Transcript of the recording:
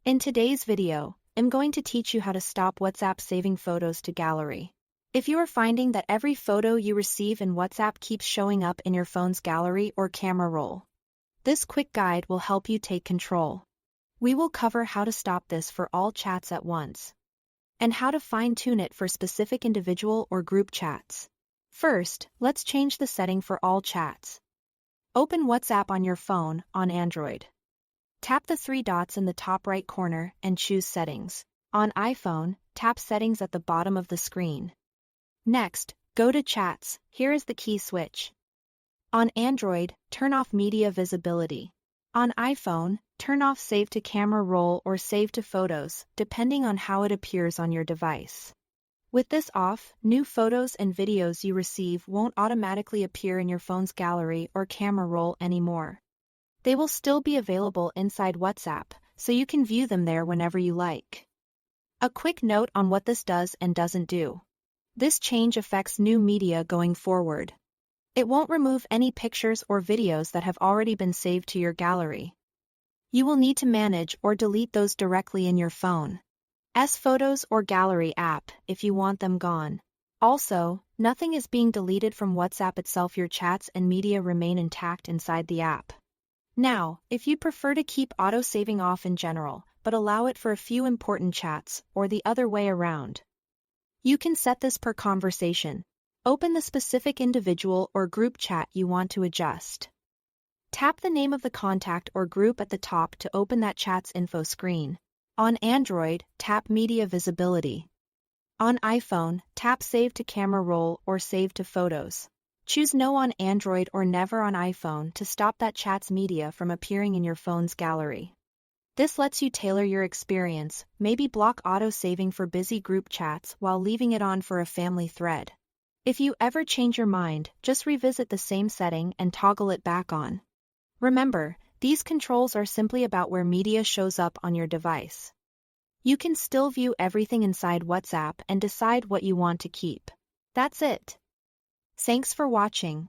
In today's video, I'm going to teach you how to stop WhatsApp saving photos to gallery. If you are finding that every photo you receive in WhatsApp keeps showing up in your phone's gallery or camera roll, this quick guide will help you take control. We will cover how to stop this for all chats at once, and how to fine-tune it for specific individual or group chats. First, let's change the setting for all chats. Open WhatsApp on your phone on Android. Tap the three dots in the top right corner and choose Settings. On iPhone, tap Settings at the bottom of the screen. Next, go to Chats. Here is the key switch. On Android, turn off Media Visibility. On iPhone, turn off Save to Camera Roll or Save to Photos, depending on how it appears on your device. With this off, new photos and videos you receive won't automatically appear in your phone's gallery or camera roll anymore. They will still be available inside WhatsApp, so you can view them there whenever you like. A quick note on what this does and doesn't do. This change affects new media going forward. It won't remove any pictures or videos that have already been saved to your gallery. You will need to manage or delete those directly in your phone's Photos or Gallery app if you want them gone. Also, nothing is being deleted from WhatsApp itself. Your chats and media remain intact inside the app. Now, if you prefer to keep auto-saving off in general, but allow it for a few important chats, or the other way around, you can set this per conversation. Open the specific individual or group chat you want to adjust. Tap the name of the contact or group at the top to open that chat's info screen. On Android, tap Media Visibility. On iPhone, tap Save to Camera Roll or Save to Photos. Choose No on Android or Never on iPhone to stop that chat's media from appearing in your phone's gallery. This lets you tailor your experience, maybe block auto-saving for busy group chats while leaving it on for a family thread. If you ever change your mind, just revisit the same setting and toggle it back on. Remember, these controls are simply about where media shows up on your device. You can still view everything inside WhatsApp and decide what you want to keep. That's it. Thanks for watching.